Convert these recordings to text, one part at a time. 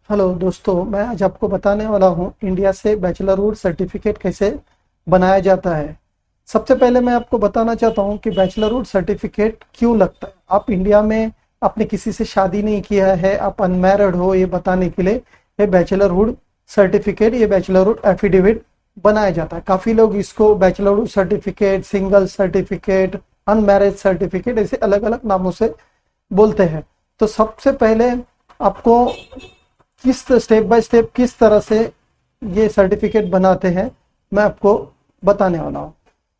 Hello दोस्तों, मैं आज आपको बताने वाला हूँ इंडिया से बैचलरहुड सर्टिफिकेट कैसे बनाया जाता है। सबसे पहले मैं आपको बताना चाहता हूँ कि बैचलरहुड सर्टिफिकेट क्यों लगता है। आप इंडिया में आपने किसी से शादी नहीं किया है, आप अनमैरिड हो, ये बताने के लिए ये बैचलरहुड सर्टिफिकेट, ये बैचलरहुड एफिडेविट बनाया जाता है। काफ़ी लोग इसको bachelorhood certificate, single certificate, unmarried certificate ऐसे अलग अलग नामों से बोलते हैं। तो सबसे पहले आपको किस स्टेप बाय स्टेप किस तरह से ये सर्टिफिकेट बनाते हैं मैं आपको बताने वाला हूँ।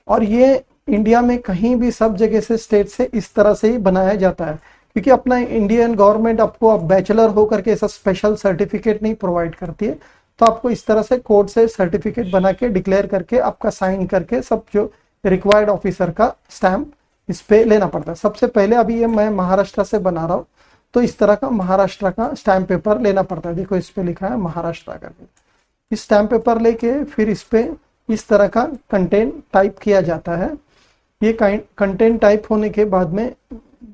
और ये इंडिया में कहीं भी सब जगह से स्टेट से इस तरह से ही बनाया जाता है, क्योंकि अपना इंडियन गवर्नमेंट आपको अब बैचलर होकर के ऐसा स्पेशल सर्टिफिकेट नहीं प्रोवाइड करती है। तो आपको इस तरह से कोर्ट से सर्टिफिकेट बना के डिक्लेयर करके आपका साइन करके सब जो रिक्वायर्ड ऑफिसर का स्टैम्प इस पे लेना पड़ता है। सबसे पहले अभी ये मैं महाराष्ट्र से बना रहा हूँ, तो इस तरह का महाराष्ट्र का स्टैम्प पेपर लेना पड़ता है। देखो इस पे लिखा है महाराष्ट्र करके। इस स्टैम्प पेपर लेके फिर इस पे इस तरह का कंटेंट टाइप किया जाता है। ये कंटेंट टाइप होने के बाद में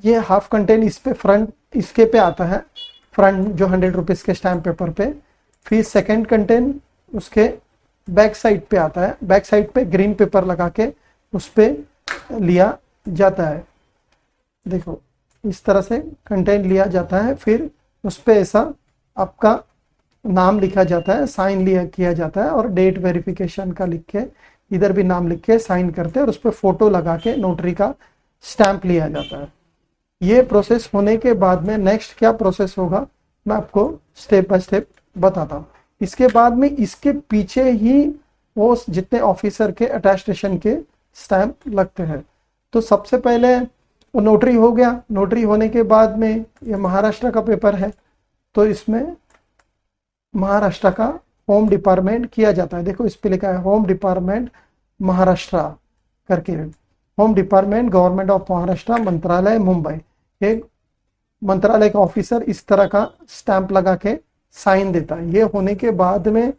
ये हाफ कंटेंट इस पे फ्रंट इसके पे आता है, फ्रंट जो 100 रुपीज़ के स्टैम्प पेपर पे। फिर सेकंड कंटेंट उसके बैक साइड पे आता है, बैक साइड पे ग्रीन पेपर लगा के उस पे लिया जाता है। देखो इस तरह से कंटेंट लिया जाता है, फिर उस पे ऐसा आपका नाम लिखा जाता है, साइन लिया किया जाता है और डेट वेरिफिकेशन का लिख के इधर भी नाम लिख के साइन करते हैं और उस पर फोटो लगा के नोटरी का स्टैंप लिया जाता है। ये प्रोसेस होने के बाद में नेक्स्ट क्या प्रोसेस होगा मैं आपको स्टेप बाय स्टेप बताता हूँ। इसके बाद में इसके पीछे ही वो जितने ऑफिसर के अटेस्टेशन के स्टैंप लगते हैं। तो सबसे पहले वो नोटरी हो गया। नोटरी होने के बाद में ये महाराष्ट्र का पेपर है, तो इसमें महाराष्ट्र का होम डिपार्टमेंट किया जाता है। देखो इस पे लिखा है होम डिपार्टमेंट महाराष्ट्र करके, home department government of Maharashtra मंत्रालय मुंबई। एक मंत्रालय का ऑफिसर इस तरह का स्टैंप लगा के साइन देता है। ये होने के बाद में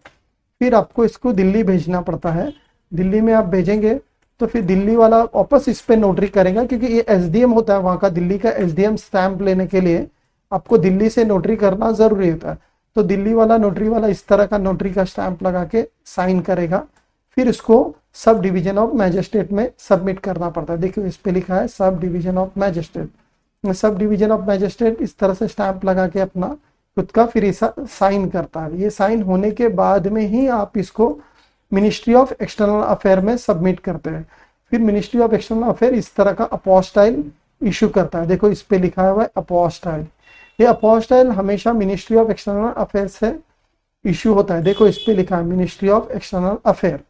फिर आपको इसको दिल्ली भेजना पड़ता है। दिल्ली में आप भेजेंगे तो फिर दिल्ली वाला वापस इस पे नोटरी करेगा, क्योंकि ये एसडीएम होता है वहाँ का। दिल्ली का एसडीएम स्टैंप लेने के लिए आपको दिल्ली से नोटरी करना जरूरी होता है। तो दिल्ली वाला नोटरी वाला इस तरह का नोटरी का स्टैंप लगा के साइन करेगा। फिर इसको सब डिवीजन ऑफ मैजिस्ट्रेट में सबमिट करना पड़ता है। देखिए इस पे लिखा है sub division of magistrate. Sub division of magistrate इस तरह से स्टैंप लगा के अपना खुद का फिर ऐसा साइन करता है। ये साइन होने के बाद में ही आप इसको मिनिस्ट्री ऑफ एक्सटर्नल अफेयर में सबमिट करते हैं। फिर मिनिस्ट्री ऑफ एक्सटर्नल अफेयर इस तरह का अपोस्टाइल इशू करता है। देखो इस पे लिखा हुआ है अपोस्टाइल। ये अपोस्टाइल हमेशा मिनिस्ट्री ऑफ एक्सटर्नल अफेयर से इशू होता है। देखो इस पे लिखा है मिनिस्ट्री ऑफ एक्सटर्नल अफेयर।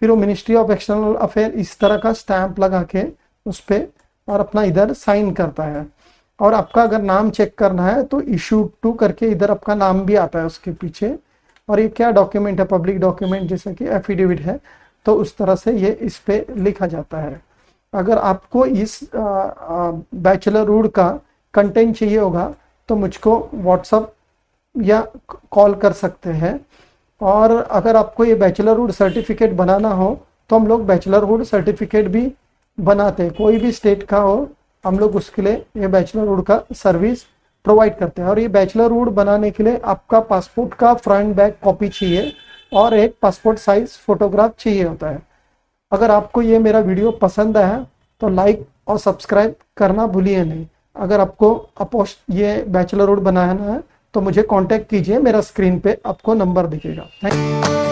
फिर वो मिनिस्ट्री ऑफ एक्सटर्नल अफेयर इस तरह का स्टैंप लगा के उस पे और अपना इधर साइन करता है। और आपका अगर नाम चेक करना है तो इशू टू करके इधर आपका नाम भी आता है उसके पीछे। और ये क्या डॉक्यूमेंट है, पब्लिक डॉक्यूमेंट जैसे कि एफिडेविट है, तो उस तरह से ये इस पे लिखा जाता है। अगर आपको इस बैचलरहुड का कंटेंट चाहिए होगा तो मुझको व्हाट्सअप या कॉल कर सकते हैं। और अगर आपको ये बैचलरहुड सर्टिफिकेट बनाना हो तो हम लोग बैचलरहुड सर्टिफिकेट भी बनाते हैं। कोई भी स्टेट का हो हम लोग उसके लिए ये बैचलरहुड का सर्विस प्रोवाइड करते हैं। और ये बैचलरहुड बनाने के लिए आपका पासपोर्ट का फ्रंट बैक कॉपी चाहिए और एक पासपोर्ट साइज फोटोग्राफ चाहिए होता है। अगर आपको ये मेरा वीडियो पसंद आया तो लाइक और सब्सक्राइब करना भूलिए नहीं। अगर आपको ये बैचलरहुड बनाना है तो मुझे कांटेक्ट कीजिए, मेरा स्क्रीन पे आपको नंबर दिखेगा। Thank you.